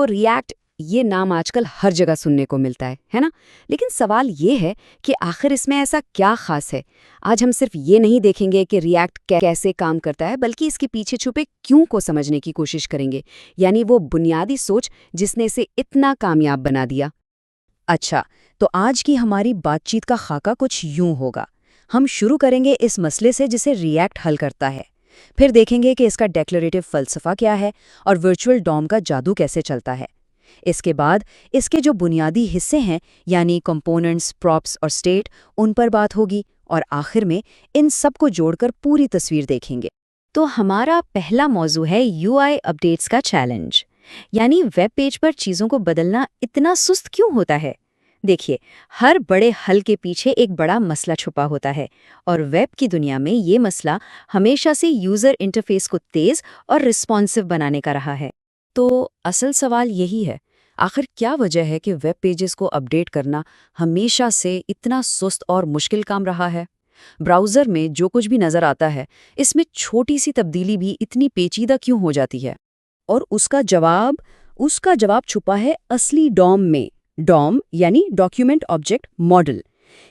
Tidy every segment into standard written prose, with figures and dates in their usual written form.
React ये नाम आजकल हर जगह सुनने को मिलता है ना? लेकिन सवाल ये है कि आखिर इसमें ऐसा क्या खास है? आज हम सिर्फ ये नहीं देखेंगे कि रिएक्ट कैसे काम करता है, बल्कि इसके पीछे छुपे क्यों को समझने की कोशिश करेंगे, यानी वो बुनियादी सोच जिसने इसे इतना कामयाब बना दिया। अच्छा, तो आज की हमारी बातचीत का खाका कुछ यूं होगा। हम शुरू करेंगे इस मसले से जिसे रिएक्ट हल करता है। फिर देखेंगे कि इसका डेक्लरेटिव फलसफा क्या है और वर्चुअल डॉम का जादू कैसे चलता है। इसके बाद इसके जो बुनियादी हिस्से हैं, यानी कंपोनेंट्स, प्रॉप्स और स्टेट, उन पर बात होगी, और आखिर में इन सब को जोड़कर पूरी तस्वीर देखेंगे। तो हमारा पहला मौजू है यूआई अपडेट्स का चैलेंज, यानी वेब पेज पर चीज़ों को बदलना इतना सुस्त क्यों होता है। देखिए, हर बड़े हल के पीछे एक बड़ा मसला छुपा होता है, और वेब की दुनिया में ये मसला हमेशा से यूज़र इंटरफेस को तेज़ और रिस्पॉन्सिव बनाने का रहा है। तो असल सवाल यही है, आखिर क्या वजह है कि वेब पेजेस को अपडेट करना हमेशा से इतना सुस्त और मुश्किल काम रहा है। ब्राउज़र में जो कुछ भी नज़र आता है, इसमें छोटी सी तब्दीली भी इतनी पेचीदा क्यों हो जाती है? और उसका जवाब छुपा है असली डॉम में। डॉम यानी डॉक्यूमेंट ऑब्जेक्ट मॉडल।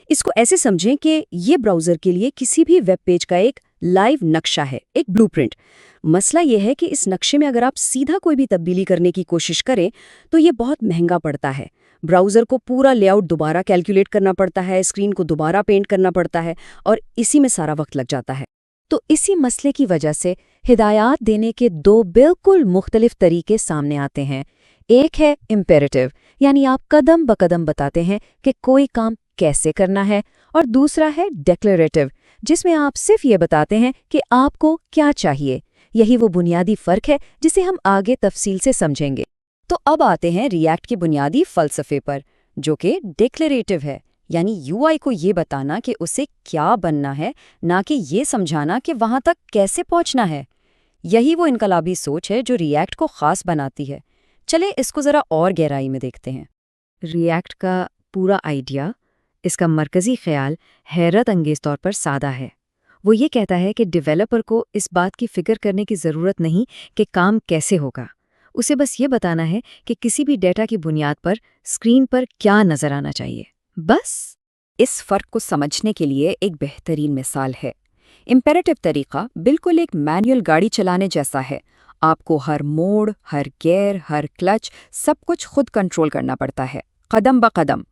इसको ऐसे समझें कि ये ब्राउज़र के लिए किसी भी वेब पेज का एक लाइव नक्शा है, एक ब्लूप्रिंट। मसला यह है कि इस नक्शे में अगर आप सीधा कोई भी तब्दीली करने की कोशिश करें तो ये बहुत महंगा पड़ता है। ब्राउज़र को पूरा लेआउट दोबारा कैलकुलेट करना पड़ता है, स्क्रीन को दोबारा पेंट करना पड़ता है, और इसी में सारा वक्त लग जाता है। तो इसी मसले की वजह से हिदायत देने के दो बिल्कुल मुख्तलिफ तरीके सामने आते हैं। एक है इम्पेरेटिव, यानी आप कदम ब कदम बताते हैं कि कोई काम कैसे करना है, और दूसरा है डेक्लरेटिव, जिसमें आप सिर्फ ये बताते हैं कि आपको क्या चाहिए। यही वो बुनियादी फ़र्क है जिसे हम आगे तफसील से समझेंगे। तो अब आते हैं रिएक्ट के बुनियादी फ़लसफ़े पर, जो कि डिक्लेरेटिव है, यानी यूआई को ये बताना कि उसे क्या बनना है, ना कि ये समझाना कि वहाँ तक कैसे पहुँचना है। यही वो इनकलाबी सोच है जो रिएक्ट को ख़ास बनाती है। चले इसको ज़रा और गहराई में देखते हैं। रिएक्ट का पूरा आइडिया, इसका मरकज़ी ख़्याल हैरत अंगेज़ तौर पर सादा है। वो ये कहता है कि डेवलपर को इस बात की फ़िक्र करने की ज़रूरत नहीं कि काम कैसे होगा। उसे बस ये बताना है कि किसी भी डेटा की बुनियाद पर स्क्रीन पर क्या नज़र आना चाहिए, बस। इस फ़र्क को समझने के लिए एक बेहतरीन मिसाल है। इम्पेरेटिव तरीक़ा बिल्कुल एक मैनुअल गाड़ी चलाने जैसा है। आपको हर मोड़, हर गियर, हर क्लच, सब कुछ खुद कंट्रोल करना पड़ता है, कदम ब कदम।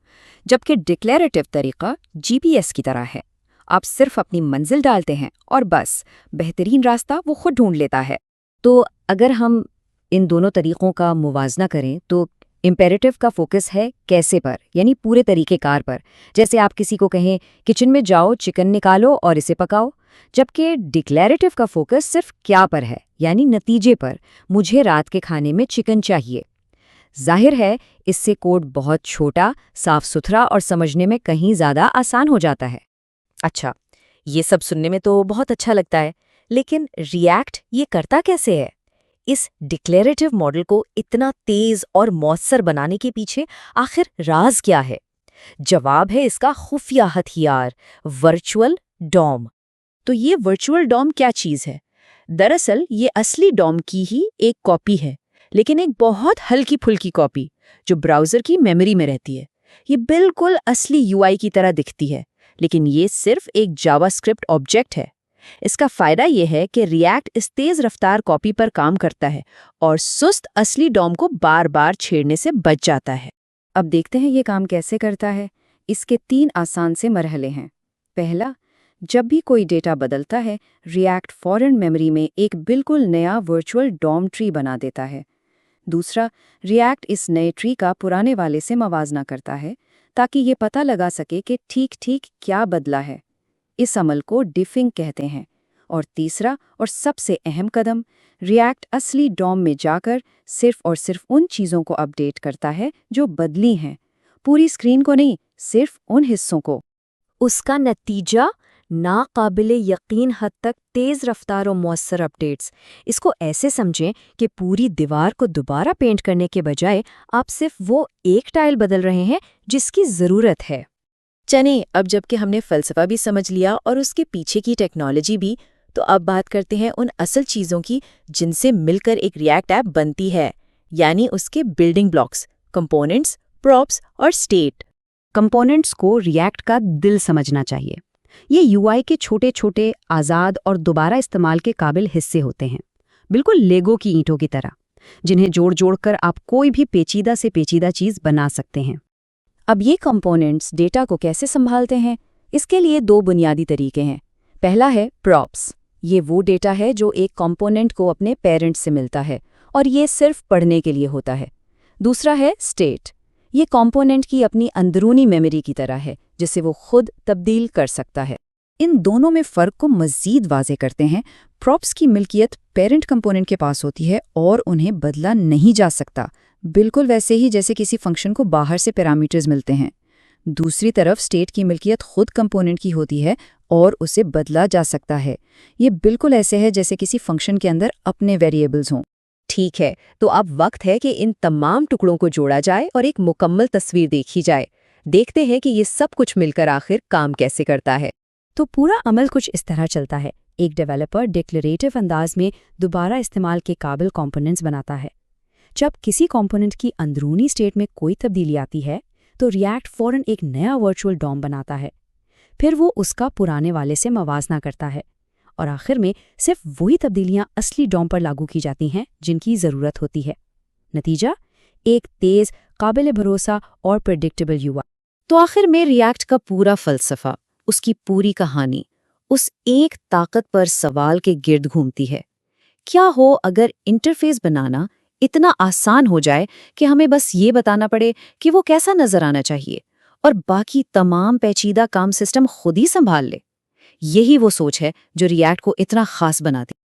जबकि डिक्लेरेटिव तरीक़ा जीपीएस की तरह है। आप सिर्फ अपनी मंजिल डालते हैं और बस बेहतरीन रास्ता वो खुद ढूंढ लेता है। तो अगर हम इन दोनों तरीक़ों का मुवाजना करें तो इम्पेरेटिव का फोकस है कैसे पर, यानी पूरे तरीक़ेकार पर। जैसे आप किसी को कहें किचन में जाओ, चिकन निकालो और इसे पकाओ। जबकि डिक्लेरेटिव का फोकस सिर्फ क्या पर है, यानी नतीजे पर। मुझे रात के खाने में चिकन चाहिए। जाहिर है इससे कोड बहुत छोटा, साफ सुथरा और समझने में कहीं ज़्यादा आसान हो जाता है। अच्छा, ये सब सुनने में तो बहुत अच्छा लगता है, लेकिन रिएक्ट ये करता कैसे है? इस डिक्लेरेटिव मॉडल को इतना तेज़ और मौसर बनाने के पीछे आखिर राज क्या है? जवाब है इसका खुफिया हथियार, वर्चुअल डॉम। तो ये वर्चुअल डॉम क्या चीज़ है? दरअसल ये असली डॉम की ही एक कॉपी है, लेकिन एक बहुत हल्की फुल्की कॉपी जो ब्राउज़र की मेमोरी में रहती है। ये बिल्कुल असली यूआई की तरह दिखती है, लेकिन ये सिर्फ एक जावास्क्रिप्ट ऑब्जेक्ट है। इसका फ़ायदा ये है कि रिएक्ट इस तेज़ रफ्तार कॉपी पर काम करता है और सुस्त असली डॉम को बार बार छेड़ने से बच जाता है। अब देखते हैं ये काम कैसे करता है। इसके 3 आसान से मरहले हैं। पहला, जब भी कोई डेटा बदलता है, रिएक्ट फौरन मेमोरी में एक बिल्कुल नया वर्चुअल डॉम ट्री बना देता है। दूसरा, रिएक्ट इस नए ट्री का पुराने वाले से मवाजना करता है ताकि ये पता लगा सके कि ठीक क्या बदला है। इस अमल को डिफिंग कहते हैं। और तीसरा और सबसे अहम कदम, रिएक्ट असली डॉम में जाकर सिर्फ और सिर्फ उन चीज़ों को अपडेट करता है जो बदली हैं, पूरी स्क्रीन को नहीं, सिर्फ उन हिस्सों को। उसका नतीजा नाकाबिले यकीन हद तक तेज़ रफ्तार और मौसर अपडेट्स। इसको ऐसे समझें कि पूरी दीवार को दोबारा पेंट करने के बजाय आप सिर्फ वो एक टाइल बदल रहे हैं जिसकी ज़रूरत है। चने, अब जबकि हमने फ़लसफ़ा भी समझ लिया और उसके पीछे की टेक्नोलॉजी भी, तो अब बात करते हैं उन असल चीज़ों की जिनसे मिलकर एक रिएक्ट ऐप बनती है। یعنی اس کے بلڈنگ بلاکس، کمپوننٹس، پراپس اور اسٹیٹ۔ کمپوننٹس کو ریئیکٹ کا دل سمجھنا چاہیے۔ یہ یو آئی کے چھوٹے چھوٹے آزاد اور دوبارہ استعمال کے قابل حصے ہوتے ہیں، بالکل لیگو کی اینٹوں کی طرح، جنہیں جوڑ جوڑ کر آپ کوئی بھی پیچیدہ سے پیچیدہ چیز بنا سکتے ہیں۔ اب یہ کمپوننٹس ڈیٹا کو کیسے سنبھالتے ہیں؟ اس کے لیے 2 بنیادی طریقے ہیں۔ پہلا ہے پراپس۔ یہ وہ ڈیٹا ہے جو ایک کمپوننٹ کو اپنے پیرنٹ سے ملتا ہے اور یہ صرف پڑھنے کے لیے ہوتا ہے۔ دوسرا ہے اسٹیٹ۔ یہ کمپوننٹ کی اپنی اندرونی میموری کی طرح ہے جسے وہ خود تبدیل کر سکتا ہے۔ ان دونوں میں فرق کو مزید واضح کرتے ہیں۔ پراپس کی ملکیت پیرنٹ کمپوننٹ کے پاس ہوتی ہے اور انہیں بدلا نہیں جا سکتا، بالکل ویسے ہی جیسے کسی فنکشن کو باہر سے پیرامیٹرز ملتے ہیں۔ دوسری طرف اسٹیٹ کی ملکیت خود کمپوننٹ کی ہوتی ہے اور اسے بدلا جا سکتا ہے۔ یہ بالکل ایسے ہے جیسے کسی فنکشن کے اندر اپنے ویریبلز ہوں۔ ٹھیک ہے، تو اب وقت ہے کہ ان تمام ٹکڑوں کو جوڑا جائے اور ایک مکمل تصویر دیکھی جائے۔ دیکھتے ہیں کہ یہ سب کچھ مل کر آخر کام کیسے کرتا ہے۔ تو پورا عمل کچھ اس طرح چلتا ہے۔ ایک ڈیولپر ڈیکلریٹو انداز میں دوبارہ استعمال کے قابل کمپوننٹس بناتا ہے۔ جب کسی کمپوننٹ کی اندرونی اسٹیٹ میں کوئی تبدیلی آتی ہے تو ریئیکٹ فوراً ایک نیا ورچوئل ڈوم بناتا ہے، پھر وہ اس کا پرانے والے سے موازنہ کرتا ہے، اور آخر میں صرف وہی تبدیلیاں اصلی ڈوم پر لاگو کی جاتی ہیں جن کی ضرورت ہوتی ہے۔ نتیجہ ایک تیز، قابل بھروسہ اور پریڈکٹیبل یو آئی۔ تو آخر میں ریئیکٹ کا پورا فلسفہ، اس کی پوری کہانی، اس ایک طاقت پر سوال کے گرد گھومتی ہے۔ کیا ہو اگر انٹرفیس بنانا اتنا آسان ہو جائے کہ ہمیں بس یہ بتانا پڑے کہ وہ کیسا نظر آنا چاہیے اور باقی تمام پیچیدہ کام سسٹم خود ہی سنبھال لے؟ یہی وہ سوچ ہے جو ریئیکٹ کو اتنا خاص بناتی ہے۔